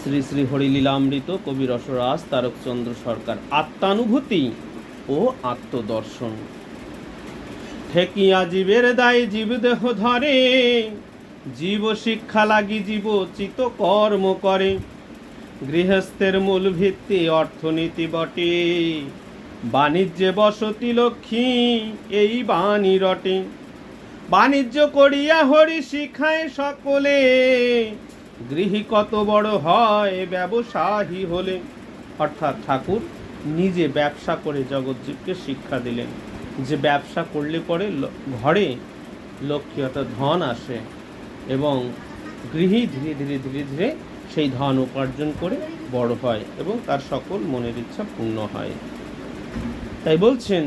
শ্রী শ্রী হরিলীলামৃত কবি রসরাজ তারকচন্দ্র সরকার। আত্মানুভূতি ও আত্মদর্শন। ঠেকিয়া জীবের দায় জীব দেহ ধরে, জীব শিক্ষা লাগি জীব চিত কর্ম করে। গৃহস্থের মূল ভিত্তি অর্থনীতি বটে, বাণিজ্যে বসতি লক্ষ্মী এই বাণী রটে। বাণিজ্য করিয়া হরি শিখায় সকলে, গৃহী কত বড় হয় ব্যবসায়ী হলে। অর্থাৎ ঠাকুর নিজে ব্যবসা করে জগৎজীবকে শিক্ষা দিলেন যে ব্যবসা করলে পরে ঘরে লক্ষ্মী অর্থাৎ ধন আসে এবং গৃহী ধীরে ধীরে ধীরে ধীরে সেই ধন উপার্জন করে বড় হয় এবং তার সকল মনের ইচ্ছা পূর্ণ হয়। তাই বলছেন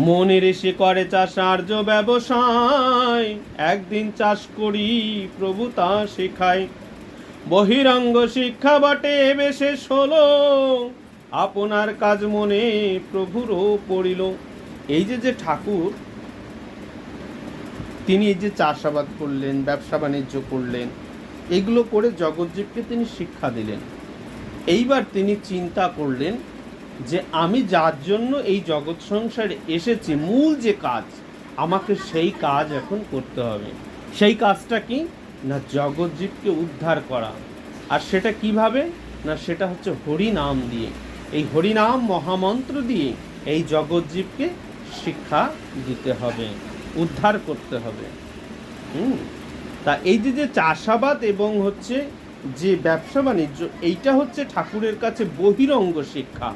মনের এসে করে চাষ আর্য ব্যবসায়, একদিন চাষ করি প্রভু তা শেখায়। বহিরঙ্গ শিক্ষা বটে বিশেষ হলো, আপনার কাজ মনে প্রভুরও পড়িল। এই যে ঠাকুর তিনি এই যে চাষাবাদ করলেন, ব্যবসা বাণিজ্য করলেন, এগুলো করে জগৎজীবকে তিনি শিক্ষা দিলেন। এইবার তিনি চিন্তা করলেন যে আমি যার জন্য এই জগৎ সংসারে এসেছি, মূল যে কাজ, আমাকে সেই কাজ এখন করতে হবে। সেই কাজটা কি না, জগৎজীবকে উদ্ধার করা। আর সেটা কিভাবে না, সেটা হচ্ছে হরিনাম দিয়ে। এই হরিনাম মহামন্ত্র দিয়ে এই জগৎজীবকে শিক্ষা দিতে হবে, উদ্ধার করতে হবে। তা এই যে চাষাবাদ এবং হচ্ছে যে ব্যবসা বাণিজ্য, এইটা হচ্ছে ঠাকুরের কাছে বহিরঙ্গ শিক্ষা।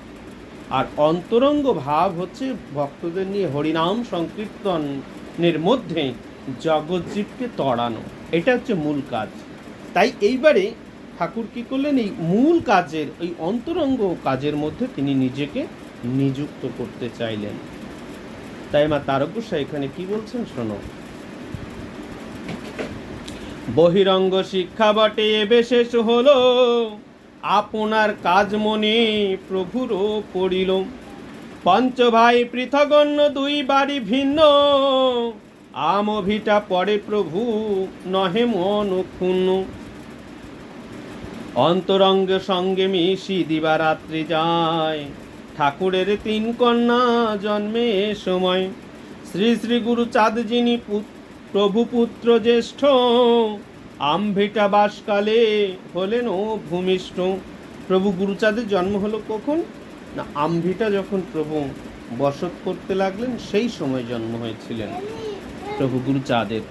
আর অন্তরঙ্গ ভাব হচ্ছে ভক্তদের নিয়ে হরিনাম সংকীর্তনের মধ্যে জগৎজীবকে তড়ানো। এটা হচ্ছে মূল কাজ। তাই এইবারে ঠাকুর কি করলেন, এই মূল কাজের, এই অন্তরঙ্গ কাজের মধ্যে তিনি নিজেকে নিযুক্ত করতে চাইলেন। তাই মা তারকেশ্বর এখানে কি বলছেন শোনো। বহিরঙ্গ শিক্ষা বটে বিশেষ হলো, আপনার কাজ মনে প্রভুরও পড়িল। পঞ্চ ভাই পৃথক অন্য দুই বাড়ি ভিন্ন, আমভিটা পড়ে প্রভু নহে মন ক্ষুণ্ণ। অন্তরঙ্গ সঙ্গে মিশি দিবারাত্রি যায়, ঠাকুরের তিন কন্যা জন্মে সময়। শ্রী শ্রী গুরু চাঁদ যিনি প্রভু পুত্র জ্যেষ্ঠ, আমভিটা বাসকালে হলেন ও ভূমিষ্ঠ। প্রভু গুরুচাঁদের জন্ম হলো কখন না, আমভিটা যখন প্রভু বসত করতে লাগলেন সেই সময় জন্ম হয়েছিলেন প্রভু গুরুচাঁদের।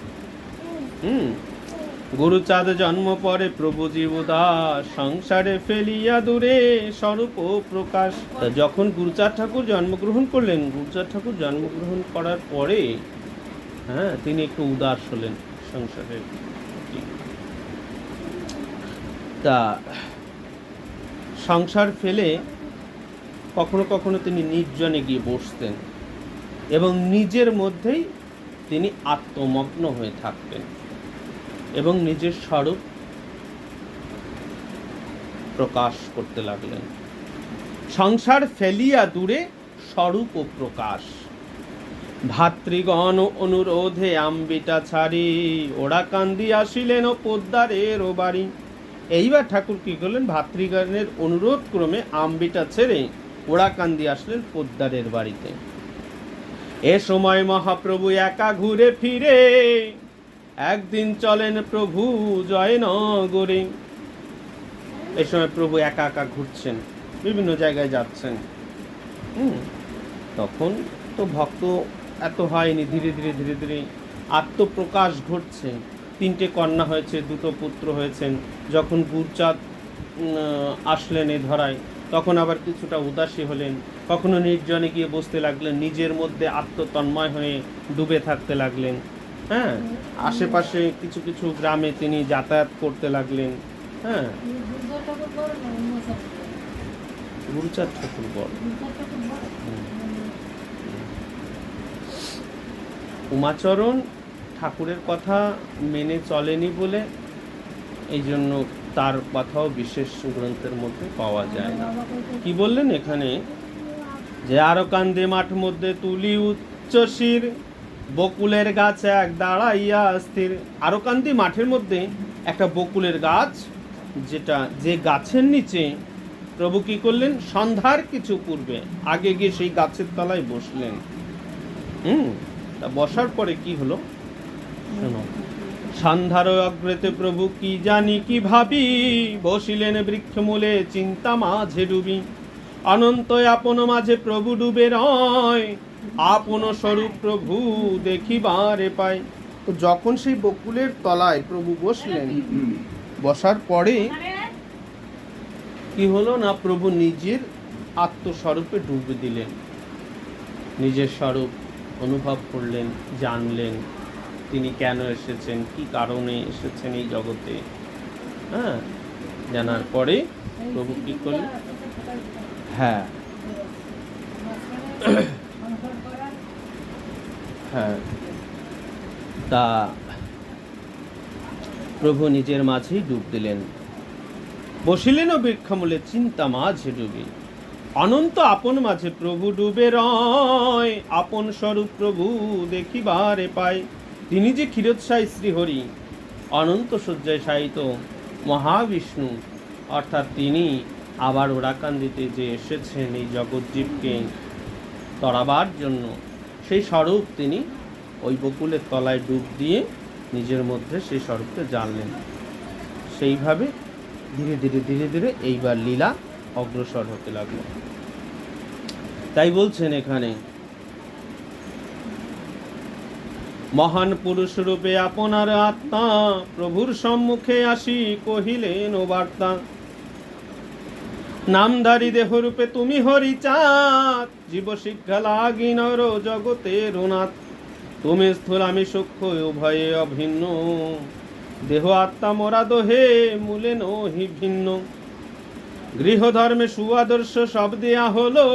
গুরুচাঁদ জন্ম পরে প্রভু জীবদাস, সংসারে ফেলিয়া দূরে স্বরূপ ও প্রকাশ। যখন গুরুচাঁদ ঠাকুর জন্মগ্রহণ করলেন, গুরুচাঁদ ঠাকুর জন্মগ্রহণ করার পরে তিনি একটু উদাস হলেন সংসারের। তা সংসার ফেলে কখনো কখনো তিনি নির্জনে গিয়ে বসতেন এবং নিজের মধ্যেই তিনি আত্মমগ্ন হয়ে থাকতেন এবং নিজের স্বরূপ প্রকাশ করতে লাগলেন। সংসার ফেলিয়া দূরে স্বরূপ ও প্রকাশ। ভাতৃগণ অনুরোধে আম্বিটা ছাড়ি, ওরা কান্দি আসিলেন ও পোদ্দারের ও বাড়ি। এইবার ঠাকুর কি করলেন, ভাতৃগণের অনুরোধ ক্রমে আম্বিটা ছেড়ে ওরা কান্দি আসলেন পোদ্দারের বাড়িতে। এ সময় মহাপ্রভু একা ঘুরে ফিরে, একদিন চলেন প্রভু জয়নগরে। এই সময় প্রভু একা একা ঘুরছেন, বিভিন্ন জায়গায় যাচ্ছেন। তখন তো ভক্ত এত হয়নি, ধীরে ধীরে ধীরে ধীরে আত্মপ্রকাশ ঘটছে। 3টে কন্যা হয়েছে, 2 পুত্র হয়েছেন। যখন গুরুচাঁদ আসলেন এ ধরায়, তখন আবার কিছুটা উদাসী হলেন। কখনো নির্জনে গিয়ে বসতে লাগলেন, নিজের মধ্যে আত্মতন্ময় হয়ে ডুবে থাকতে লাগলেন। আশেপাশে কিছু কিছু গ্রামে তিনি যাতায়াত করতে লাগলেন। গুরুচাঁদ ঠাকুর বড়, উমাচরণ ঠাকুরের কথা মেনে চলেনি বলে এই জন্য তার কথাও বিশেষ গ্রন্থের মধ্যে পাওয়া যায় না। কি বললেন এখানে, যে আরো কান্দে মাঠ মধ্যে তুলি উচ্চ শির, বকুলের গাছ এক দাঁড়াইয়া স্থির। আরকান্দি মাঠের মধ্যে একটা বকুলের গাছ, যে গাছের নিচে প্রভু কি করলেন, সন্ধ্যার কিছু পূর্বে আগে গিয়ে সেই গাছের তলায় বসলেন। তা বসার পরে কি হলো শোনো। সন্ধ্যার অগ্রেতে প্রভু কি জানি কি ভাবি, বসিলেন বৃক্ষমূলে চিন্তা মাঝে ডুবি। অনন্ত আপন মাঝে প্রভু ডুবে রয়, আপন স্বরূপ প্রভু দেখিবারে পায়। তো যখন সেই বকুলের তলায় প্রভু বসলেন, বসার পরে কি হলো না, প্রভু নিজের আত্মস্বরূপে ডুবে দিলেন, নিজের স্বরূপ অনুভব করলেন, জানলেন তিনি কেন এসেছেন, কি কারণে এসেছেন এই জগতে। জানার পরে প্রভু কি করলেন, হ্যাঁ তা প্রভু নিজের মাঝেই ডুব দিলেন। বসিলেন বৃক্ষমূলে চিন্তা মাঝে ডুবি। অনন্ত আপন মাঝে প্রভু ডুবে রয়, আপন স্বরূপ প্রভু দেখিবারে পায়। তিনি যে ক্ষীরোৎসাহী শ্রীহরি, অনন্ত শয্যায় শায়িত মহাবিষ্ণু, অর্থাৎ তিনি আবার ওরাকান্দিতে যে এসেছেন এই জগৎজীবকে তড়াবার জন্য, সেই স্বরূপ তিনি ওই বকুলের তলায় ডুব দিয়ে নিজের মধ্যে সেই স্বরূপকে জানলেন। সেইভাবে ধীরে ধীরে ধীরে ধীরে এইবার লীলা অগ্রসর হতে লাগলো। তাই বলছেন এখানে, মহান পুরুষ রূপে আপনার আত্মা প্রভুর সম্মুখে আসি কহিলেন ও বার্তা। নামধারী দেহ রূপে তুমি হরিচাঁদ, জীব শিক্ষা লাগি নর জগতের নাথ। তুমি স্থূল আমি সূক্ষ্ম উভয়ে অভিন্ন, দেহ আত্মা মোরা দোহে মূলে নহি ভিন্ন। গৃহধর্মে সুআদর্শ সব দেয়া হলো,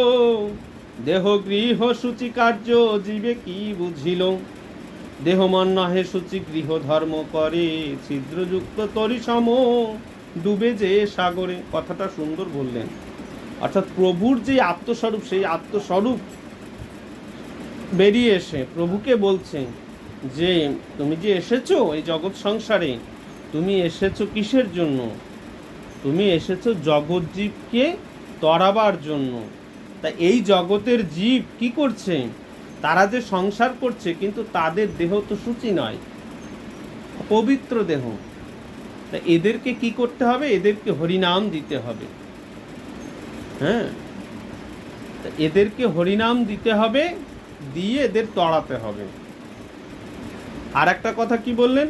দেহ গৃহ সূচি কার্য জীবে কি বুঝিল। দেহ মন নহে সূচি গৃহ ধর্ম করে, ছিদ্রযুক্ত তরি সম ডুবে যে সাগরে। কথাটা সুন্দর বললেন। অর্থাৎ প্রভুর যে আত্মস্বরূপ, সেই আত্মস্বরূপ বেরিয়ে এসে প্রভুকে বলছে যে তুমি যে এসেছো এই জগৎ সংসারে, তুমি এসেছো কিসের জন্য? তুমি এসেছো জগৎজীবকে তড়াবার জন্য। তা এই জগতের জীব কি করছে? তারা যে সংসার করছে, কিন্তু তাদের দেহ তো শুচি নয়, পবিত্র দেহ। তা এদেরকে কি করতে হবে? এদেরকে হরিনাম দিতে হবে। তা এদেরকে হরিনাম দিতে হবে, দিয়ে এদের তড়াতে হবে। আর একটা কথা কি বললেন?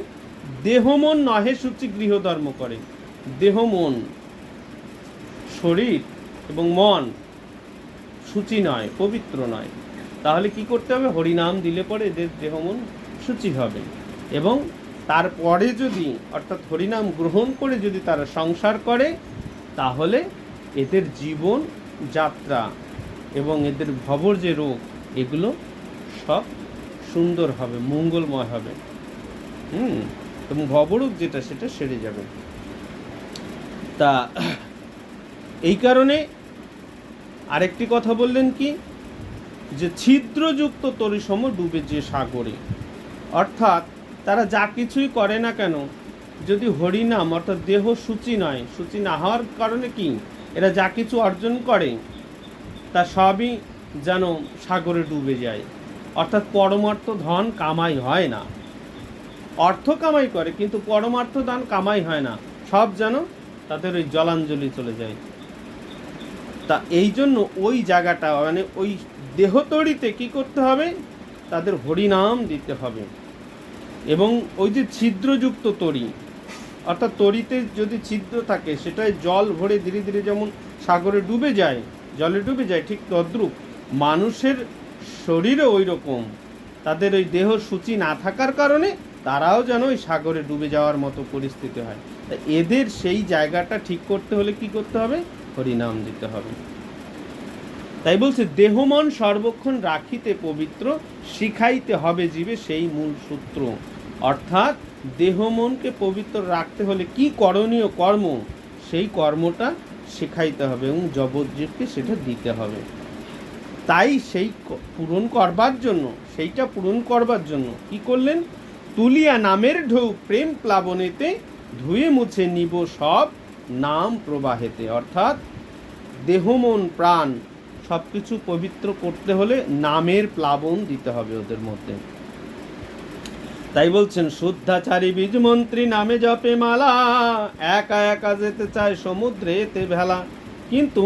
দেহ মন নহে সূচি গৃহধর্ম করে। দেহ মন, শরীর এবং মন সূচি নয়, পবিত্র নয়। তাহলে কি করতে হবে? হরিনাম দিলে পরে এদের দেহ মন সূচি হবে। এবং তারপরে যদি, অর্থাৎ হরিনাম গ্রহণ করে যদি তারা সংসার করে, তাহলে এদের জীবন যাত্রা এবং এদের ভবর যে রোগ, এগুলো সব সুন্দর হবে, মঙ্গলময় হবে। এবং ভবরোগ যেটা, সেটা সেরে যাবে। তা এই কারণে আরেকটি কথা বললেন কি, যে ছিদ্রযুক্ত তরিসম ডুবে যে সাগরে। অর্থাৎ তারা যা কিছুই করে না কেন, যদি হরিনাম, অর্থাৎ দেহ সূচি নয়, সূচি না হওয়ার কারণে কি এরা যা কিছু অর্জন করে তা সবই যেন সাগরে ডুবে যায়। অর্থাৎ পরমার্থ ধন কামাই হয় না। অর্থ কামাই করে, কিন্তু পরমার্থ ধন কামাই হয় না, সব যেন তাদের ওই জলাঞ্জলি চলে যায়। তা এই জন্য ওই জায়গাটা, মানে ওই দেহতড়িতে কি করতে হবে? তাদের হরিনাম দিতে হবে। এবং ওই যে ছিদ্রযুক্ত তরি, অর্থাৎ তরিতে যদি ছিদ্র থাকে, সেটাই জল ভরে ধীরে ধীরে যেমন সাগরে ডুবে যায়, জলে ডুবে যায়, ঠিক তদ্রূপ মানুষের শরীরও ওই রকম। তাদের ওই দেহ সূচি না থাকার কারণে তারাও যেন ওই সাগরে ডুবে যাওয়ার মতো পরিস্থিতি হয়। তা এদের সেই জায়গাটা ঠিক করতে হলে কি করতে হবে? হরিনাম দিতে হবে। তাই বলছে, দেহ মন সর্বক্ষণ রাখিতে পবিত্র, শিখাইতে হবে জীবে সেই মূল সূত্র। অর্থাৎ দেহ মনকে পবিত্র রাখতে হলে কি করণীয় কর্ম, সেই কর্মটা শেখাইতে হবে এবং জগৎজীবকে সেটা দিতে হবে। তাই সেইটা পূরণ করবার জন্য কি করলেন, তুলিয়া নামের ঢৌ প্রেম প্লাবনেতে ধুয়ে মুছে নিব সব নাম প্রবাহেতে। অর্থাৎ দেহ মন প্রাণ সব কিছু পবিত্র করতে হলে নামের প্লাবন দিতে হবে ওদের মধ্যে। তাই বলছেন, শুদ্ধাচারী বীজ মন্ত্রী নামে জপে মালা, একা একা যেতে চায় সমুদ্রেতে ভেলা। কিন্তু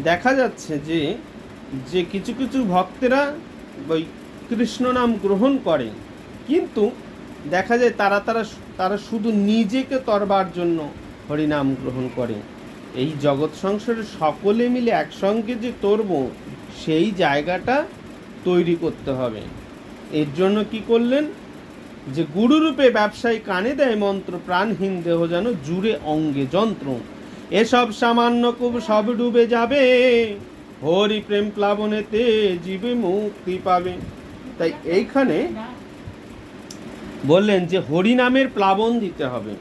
দেখা যাচ্ছে যে কিছু কিছু ভক্তেরা ওই কৃষ্ণ নাম গ্রহণ করে, কিন্তু দেখা যায় তারা শুধু নিজেকে তরবার জন্য হরিনাম গ্রহণ করে। এই জগৎ সংসারে সকলে মিলে একসঙ্গে যে তরব, সেই জায়গাটা তৈরি করতে হবে। এর জন্য কি করলেন, যে গুরুরূপে ব্যবসায়ী কানে দেয় মন্ত্র, প্রাণহীন দেহ যেন জুড়ে অঙ্গে যন্ত্র। এসব সামান্য খুব সব ডুবে যাবে, হরি প্রেম প্লাবনেতে জীবে মুক্তি পাবে। তাই এইখানে বললেন যে হরিনামের প্লাবন দিতে হবে।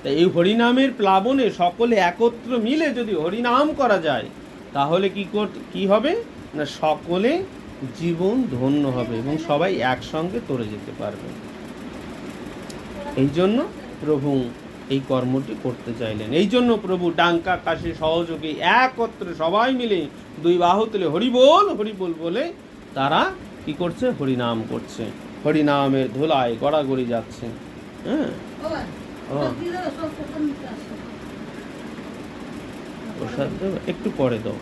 তাই এই হরিনামের প্লাবনে সকলে একত্র মিলে যদি হরিনাম করা যায়, তাহলে কি হবে না, সকলে জীবন ধন্য হবে এবং সবাই একসঙ্গে তরে যেতে পারবে। এই জন্য প্রভু এই কর্মটি করতে চাইলেন। এই জন্য প্রভু ডাঙ্কা কাশি সহযোগে একত্রে সবাই মিলে দুই বাহু তুলে হরিবোল হরিবোল বলে তারা কি করছে, হরিনাম করছে, হরিনামের ধুলায় গড়াগড়ি যাচ্ছে। হ্যাঁ, প্রসাদ দেব একটু পরে দাও,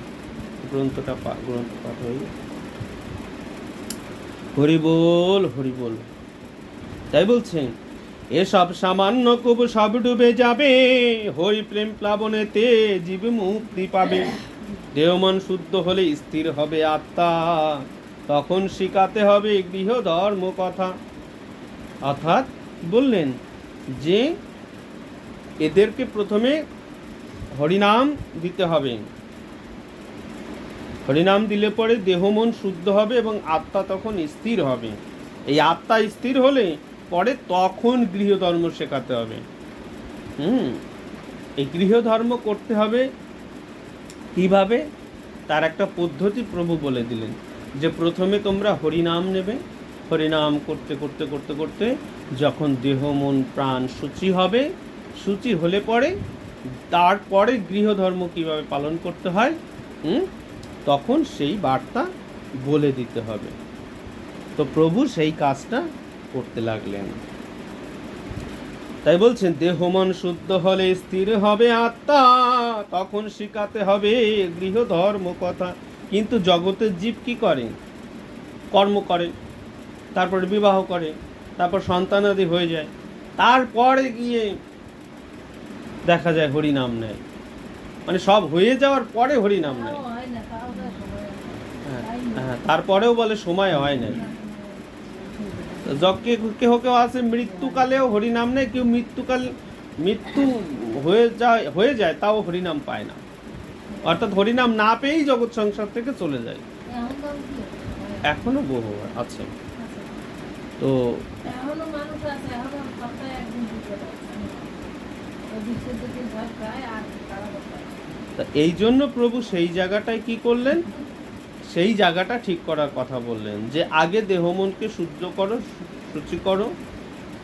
গ্রন্থ পাঠ হয়ে। হরিবোল হরিবোল। তাই বলছেন, এসব সামান্য খুব সব ডুবে যাবে, হরি প্রেম প্লাবনেতে জীব মুক্তি পাবে। দেহ মন শুদ্ধ হলে স্থির হবে আত্মা, তখন শিখাতে হবে গৃহ ধর্ম কথা। অর্থাৎ বললেন যে এদেরকে প্রথমে হরিনাম দিতে হবে, হরিনাম দিলে পরে দেহ মন শুদ্ধ হবে এবং আত্মা তখন স্থির হবে। এই আত্মা স্থির হলে পরে তখন গৃহধর্ম শেখাতে হবে। এই গৃহধর্ম করতে হবে কিভাবে, তার একটা পদ্ধতি প্রভু বলে দিলেন, যে প্রথমে তোমরা হরিনাম নেবে, হরিনাম করতে করতে করতে করতে যখন দেহ মন প্রাণ শুচি হবে, শুচি হলে পরে তারপরে গৃহধর্ম কিভাবে পালন করতে হয় তখন সেই বার্তা বলে দিতে হবে। তো প্রভু সেই কাজটা করতে লাগলেন। তাই বলছেন, দেহ মন শুদ্ধ হলে স্থির হবে আত্মা, তখন শিখাতে হবে গৃহধর্ম কথা। কিন্তু জগতের জীব কি করে, কর্ম করে, তারপরে বিবাহ করে, তারপর সন্তানাদি হয়ে যায়, তারপরে গিয়ে দেখা যায় হরিনাম নেয়, মানে সব হয়ে যাওয়ার পরে হরিনাম নেয়। হ্যাঁ, তারপরেও বলে সময় হয় না। কেউ আছে মৃত্যুকালেও হরিনাম নেয়, কেউ মৃত্যু হয়ে যায় তাও হরিনাম পায় না, অর্থাৎ হরিনাম না পেয়েই জগৎ সংসার থেকে চলে যায়। এখনো বহু আছে। তো এই জন্য প্রভু সেই জায়গাটায় কি করলেন, সেই জায়গাটা ঠিক করার কথা বললেন, যে আগে দেহ মনকে শুদ্ধ করো, শুচি করো।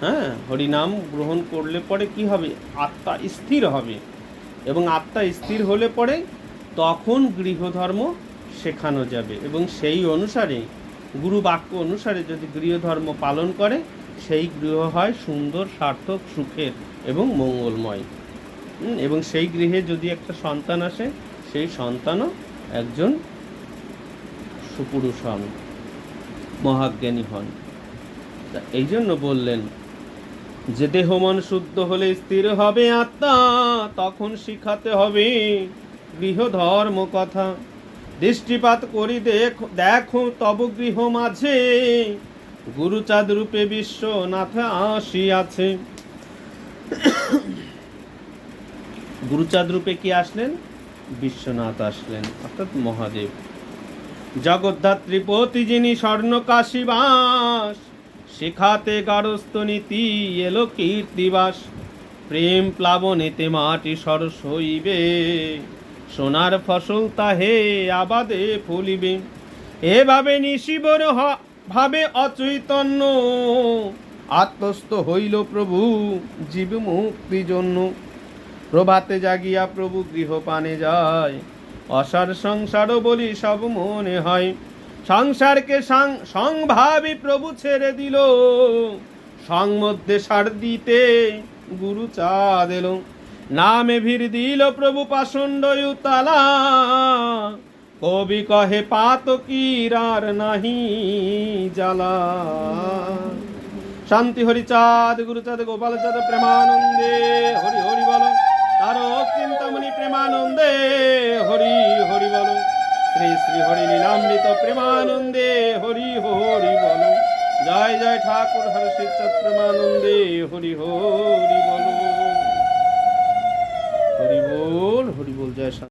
হ্যাঁ, হরিনাম গ্রহণ করলে পরে কি হবে, আত্মা স্থির হবে, এবং আত্মা স্থির হলে পরে তখন গৃহধর্ম শেখানো যাবে, এবং সেই অনুসারে গুরু বাক্য অনুসারে যদি গৃহধর্ম পালন করে, সেই গৃহ হয় সুন্দর, সার্থক, সুখের এবং মঙ্গলময়। এবং সেই গৃহে যদি একটা সন্তান আসে, সেই সন্তানও একজন সুপুরুষ হন, মহাজ্ঞানী হন। এই জন্য বললেন যে দেহ মন শুদ্ধ হলে স্থির হবে আত্মা, তখন শিখাতে হবে গৃহধর্ম কথা। দৃষ্টিপাত করি দেখো তব গৃহ মাঝে, গুরুচাঁদ রূপে বিশ্বনাথ আসিয়াছে। গুরুচাঁদ রূপে কি আসলেন, বিশ্বনাথ আসলেন, অর্থাৎ মহাদেব। জগদ্ধাত্রীপতি যিনি স্বর্ণকাশীবাস, শেখাতে গারস্থ নীতি এলো কীর্তিবাস। প্রেম প্লাবনেতে মাটি সরস হইবে, সোনার ফসল তাহে আবাদে ফলিবে। এভাবে নিশিবর ভাবে অচৈতন্য, আত্মস্থ হইল প্রভু জীব মুক্তি জন্য। প্রভাতে জাগিয়া প্রভু গৃহপানে যায়, অসার সংসার বলি সব মনে হয়। সংসারকে সংভাবী প্রভু ছেড়ে দিল, সং মধ্যে সার দিতে গুরু চাঁদ এলো। নামে ভিড় দিল প্রভু পাষণ্ড উতালা, কবি কহে পাতকীর আর নাহি জ্বালা। শান্তি হরিচাঁদ গুরুচাঁদ গোপালচাঁদ প্রেমানন্দে হরি হরি বলো। তার চিন্তামণি প্রেমানন্দে হরি হরি বলো। শ্রী শ্রী হরি লীলামৃত প্রেমানন্দে হরি হরি বলো। জয় জয় ঠাকুর হরষিচাঁদ প্রেমানন্দে হরি হরি বলো। হরি বল জয়।